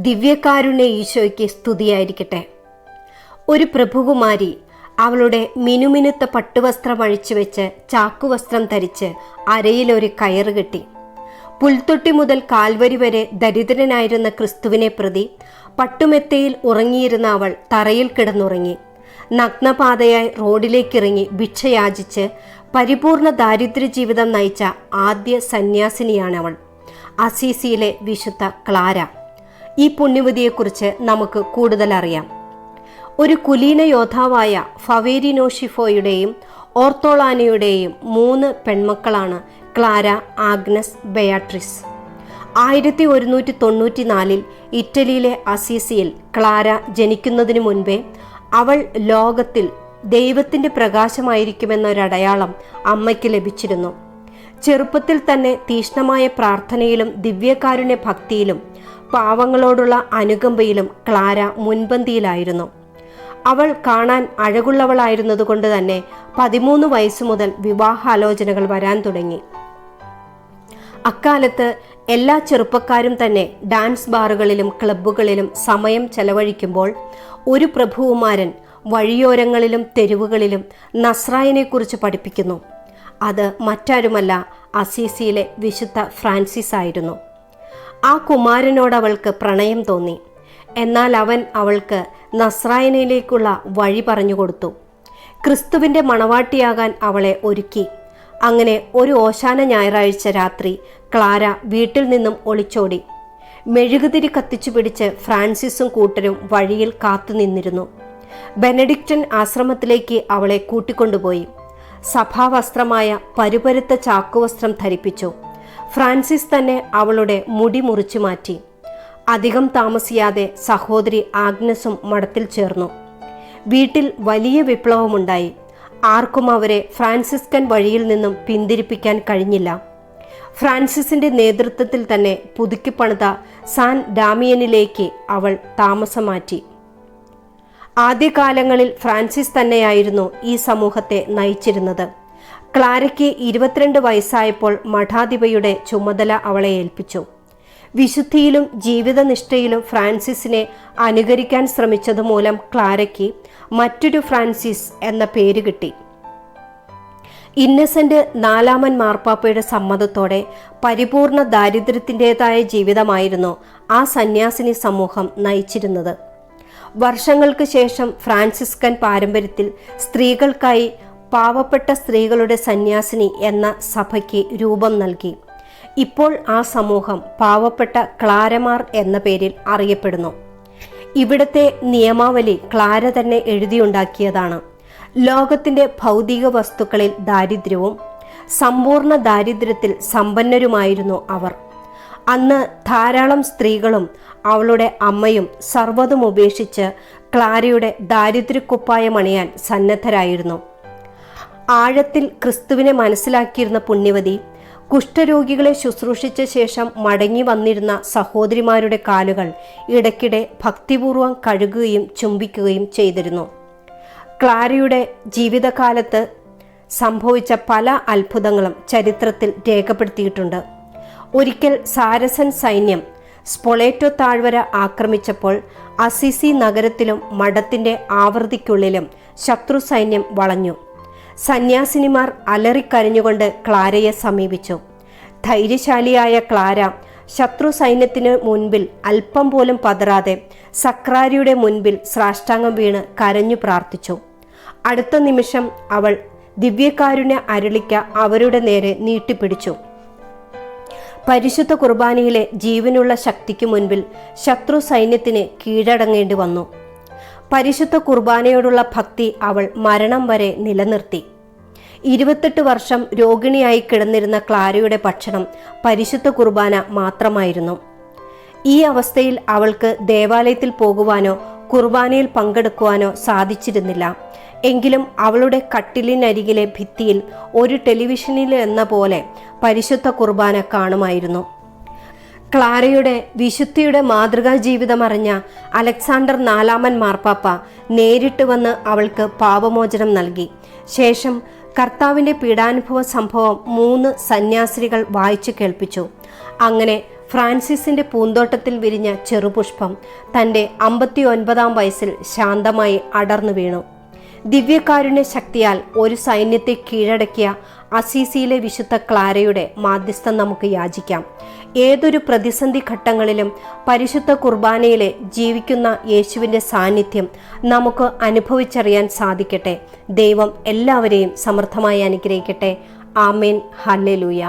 ദിവ്യകാരുണ്യ ഈശോയ്ക്ക് സ്തുതിയായിരിക്കട്ടെ. ഒരു പ്രഭുകുമാരി അവളുടെ മിനുമിനുത്ത പട്ടുവസ്ത്രം അഴിച്ചുവെച്ച് ചാക്കുവസ്ത്രം ധരിച്ച് അരയിലൊരു കയറ് കെട്ടി. പുൽത്തൊട്ടി മുതൽ കാൽവരി വരെ ദരിദ്രനായിരുന്ന ക്രിസ്തുവിനെ പ്രതി പട്ടുമെത്തയിൽ ഉറങ്ങിയിരുന്ന അവൾ തറയിൽ കിടന്നുറങ്ങി. നഗ്നപാതയായി റോഡിലേക്കിറങ്ങി ഭിക്ഷയാചിച്ച് പരിപൂർണ ദാരിദ്ര്യ ജീവിതം നയിച്ച ആദ്യ സന്യാസിനിയാണവൾ, അസീസിയിലെ വിശുദ്ധ ക്ലാര. ഈ പുണ്യവതിയെക്കുറിച്ച് നമുക്ക് കൂടുതൽ അറിയാം. ഒരു കുലീന യോദ്ധാവായ ഫവേരിനോഷിഫോയുടെയും ഓർത്തോളാനയുടെയും 3 പെൺമക്കളാണ് ക്ലാര, ആഗ്നസ്, ബെയാട്രിസ്. 1194 ഇറ്റലിയിലെ അസീസിയിൽ ക്ലാര ജനിക്കുന്നതിനു മുൻപേ അവൾ ലോകത്തിൽ ദൈവത്തിൻ്റെ പ്രകാശമായിരിക്കുമെന്നൊരടയാളം അമ്മയ്ക്ക് ലഭിച്ചിരുന്നു. ചെറുപ്പത്തിൽ തന്നെ തീഷ്ണമായ പ്രാർത്ഥനയിലും ദിവ്യകാരുണ്യ ഭക്തിയിലും പാവങ്ങളോടുള്ള അനുകമ്പയിലും ക്ലാര മുൻപന്തിയിലായിരുന്നു. അവൾ കാണാൻ അഴകുള്ളവളായിരുന്നതുകൊണ്ട് തന്നെ 13 വയസ്സു മുതൽ വിവാഹാലോചനകൾ വരാൻ തുടങ്ങി. അക്കാലത്ത് എല്ലാ ചെറുപ്പക്കാരും തന്നെ ഡാൻസ് ബാറുകളിലും ക്ലബ്ബുകളിലും സമയം ചെലവഴിക്കുമ്പോൾ ഒരു പ്രഭുകുമാരൻ വഴിയോരങ്ങളിലും തെരുവുകളിലും നസ്രായനെക്കുറിച്ച് പഠിപ്പിക്കുന്നു. അത് മറ്റാരുമല്ല, അസീസിയിലെ വിശുദ്ധ ഫ്രാൻസിസ് ആയിരുന്നു. ആ കുമാരനോടവൾക്ക് പ്രണയം തോന്നി. എന്നാൽ അവൻ അവൾക്ക് നസ്രായനയിലേക്കുള്ള വഴി പറഞ്ഞുകൊടുത്തു. ക്രിസ്തുവിൻ്റെ മണവാട്ടിയാകാൻ അവളെ ഒരുക്കി. അങ്ങനെ ഒരു ഓശാന ഞായറാഴ്ച രാത്രി ക്ലാര വീട്ടിൽ നിന്നും ഒളിച്ചോടി. മെഴുകുതിരി കത്തിച്ചു പിടിച്ച് ഫ്രാൻസിസും കൂട്ടരും വഴിയിൽ കാത്തുനിന്നിരുന്നു. ബെനഡിക്റ്റൻ ആശ്രമത്തിലേക്ക് അവളെ കൂട്ടിക്കൊണ്ടുപോയി. സഭാവസ്ത്രമായ പരുപരുത്ത ചാക്കുവസ്ത്രം ധരിപ്പിച്ചു. ഫ്രാൻസിസ് തന്നെ അവളുടെ മുടി മുറിച്ചു മാറ്റി. അധികം താമസിയാതെ സഹോദരി ആഗ്നസും മഠത്തിൽ ചേർന്നു. വീട്ടിൽ വലിയ വിപ്ലവമുണ്ടായി. ആർക്കും അവരെ ഫ്രാൻസിസ്കൻ വഴിയിൽ നിന്നും പിന്തിരിപ്പിക്കാൻ കഴിഞ്ഞില്ല. ഫ്രാൻസിസിന്റെ നേതൃത്വത്തിൽ തന്നെ പുതുക്കിപ്പണിത സാൻ ഡാമിയനിലേക്ക് അവൾ താമസം മാറ്റി. ആദ്യകാലങ്ങളിൽ ഫ്രാൻസിസ് തന്നെയായിരുന്നു ഈ സമൂഹത്തെ നയിച്ചിരുന്നത്. ക്ലാരയ്ക്ക് 22 വയസ്സായപ്പോൾ മഠാധിപയുടെ ചുമതല അവളെ ഏൽപ്പിച്ചു. വിശുദ്ധിയിലും ജീവിതനിഷ്ഠയിലും ഫ്രാൻസിസിനെ അനുകരിക്കാൻ ശ്രമിച്ചതുമൂലം ക്ലാരയ്ക്ക് മറ്റൊരു ഫ്രാൻസിസ് എന്ന പേര് കിട്ടി. ഇന്നസെന്റ് 4-ാമൻ മാർപ്പാപ്പയുടെ സമ്മതത്തോടെ പരിപൂർണ ദാരിദ്ര്യത്തിൻ്റെതായ ജീവിതമായിരുന്നു ആ സന്യാസിനി സമൂഹം നയിച്ചിരുന്നത്. വർഷങ്ങൾക്ക് ശേഷം ഫ്രാൻസിസ്കൻ പാരമ്പര്യത്തിൽ സ്ത്രീകൾക്കായി പാവപ്പെട്ട സ്ത്രീകളുടെ സന്യാസിനി എന്ന സഭയ്ക്ക് രൂപം നൽകി. ഇപ്പോൾ ആ സമൂഹം പാവപ്പെട്ട ക്ലാരമാർ എന്ന പേരിൽ അറിയപ്പെടുന്നു. ഇവിടുത്തെ നിയമാവലി ക്ലാര തന്നെ എഴുതിയുണ്ടാക്കിയതാണ്. ലോകത്തിൻ്റെ ഭൗതിക വസ്തുക്കളിൽ ദാരിദ്ര്യവും സമ്പൂർണ്ണ ദാരിദ്ര്യത്തിൽ സമ്പന്നരുമായിരുന്നു അവർ. അന്ന് ധാരാളം സ്ത്രീകളും അവളുടെ അമ്മയും സർവ്വതും ഉപേക്ഷിച്ച് ക്ലാരയുടെ ദാരിദ്ര്യക്കുപ്പായമണിയാൻ സന്നദ്ധരായിരുന്നു. ആഴത്തിൽ ക്രിസ്തുവിനെ മനസ്സിലാക്കിയിരുന്ന പുണ്യവതി കുഷ്ഠരോഗികളെ ശുശ്രൂഷിച്ച ശേഷം മടങ്ങി വന്നിരുന്ന സഹോദരിമാരുടെ കാലുകൾ ഇടയ്ക്കിടെ ഭക്തിപൂർവ്വം കഴുകുകയും ചുംബിക്കുകയും ചെയ്തിരുന്നു. ക്ലാരയുടെ ജീവിതകാലത്ത് സംഭവിച്ച പല അത്ഭുതങ്ങളും ചരിത്രത്തിൽ രേഖപ്പെടുത്തിയിട്ടുണ്ട്. ഒരിക്കൽ സാരസൻ സൈന്യം സ്പൊളേറ്റോ താഴ്വര ആക്രമിച്ചപ്പോൾ അസിസി നഗരത്തിലും മഠത്തിൻ്റെ ആവൃത്തിക്കുള്ളിലും ശത്രു സൈന്യം വളഞ്ഞു. സന്യാസിനിമാർ അലറിക്കരഞ്ഞുകൊണ്ട് ക്ലാരയെ സമീപിച്ചു. ധൈര്യശാലിയായ ക്ലാര ശത്രു സൈന്യത്തിന് മുൻപിൽ അല്പം പോലും പതറാതെ സക്രാരിയുടെ മുൻപിൽ സാഷ്ടാംഗം വീണ് കരഞ്ഞു പ്രാർത്ഥിച്ചു. അടുത്ത നിമിഷം അവൾ ദിവ്യകാരുണ്യ അരുളിക്ക അവരുടെ നേരെ നീട്ടിപ്പിടിച്ചു. പരിശുദ്ധ കുർബാനയിലെ ജീവനുള്ള ശക്തിക്ക് മുൻപിൽ ശത്രു സൈന്യത്തിന് കീഴടങ്ങേണ്ടി വന്നു. പരിശുദ്ധ കുർബാനയോടുള്ള ഭക്തി അവൾ മരണം വരെ നിലനിർത്തി. 28 വർഷം രോഗിണിയായി കിടന്നിരുന്ന ക്ലാരയുടെ ഭക്ഷണം പരിശുദ്ധ കുർബാന മാത്രമായിരുന്നു. ഈ അവസ്ഥയിൽ അവൾക്ക് ദേവാലയത്തിൽ പോകുവാനോ കുർബാനയിൽ പങ്കെടുക്കുവാനോ സാധിച്ചിരുന്നില്ല. എങ്കിലും അവളുടെ കട്ടിലിനരികിലെ ഭിത്തിയിൽ ഒരു ടെലിവിഷനിൽ എന്ന പോലെ പരിശുദ്ധ കുർബാന കാണുമായിരുന്നു. ക്ലാരയുടെ വിശുദ്ധിയുടെ മാതൃകാ ജീവിതം അറിഞ്ഞ അലക്സാണ്ടർ 4-ാമൻ മാർപ്പാപ്പ നേരിട്ട് വന്ന് അവൾക്ക് പാപമോചനം നൽകി. ശേഷം കർത്താവിൻ്റെ പീഡാനുഭവ സംഭവം 3 സന്യാസിനികൾ വായിച്ചു കേൾപ്പിച്ചു. അങ്ങനെ ഫ്രാൻസിസിന്റെ പൂന്തോട്ടത്തിൽ വിരിഞ്ഞ ചെറുപുഷ്പം തൻ്റെ 59-ാം വയസ്സിൽ ശാന്തമായി അടർന്നു വീണു. ദിവ്യകാരുണ്യ ശക്തിയാൽ ഒരു സൈന്യത്തെ കീഴടക്കിയ അസീസിയിലെ വിശുദ്ധ ക്ലാരയുടെ മാധ്യസ്ഥം നമുക്ക് യാചിക്കാം. ഏതൊരു പ്രതിസന്ധി ഘട്ടങ്ങളിലും പരിശുദ്ധ കുർബാനയിലെ ജീവിക്കുന്ന യേശുവിൻ്റെ സാന്നിധ്യം നമുക്ക് അനുഭവിച്ചറിയാൻ സാധിക്കട്ടെ. ദൈവം എല്ലാവരെയും സമൃദ്ധമായി അനുഗ്രഹിക്കട്ടെ. ആമേൻ. ഹല്ലേലൂയ.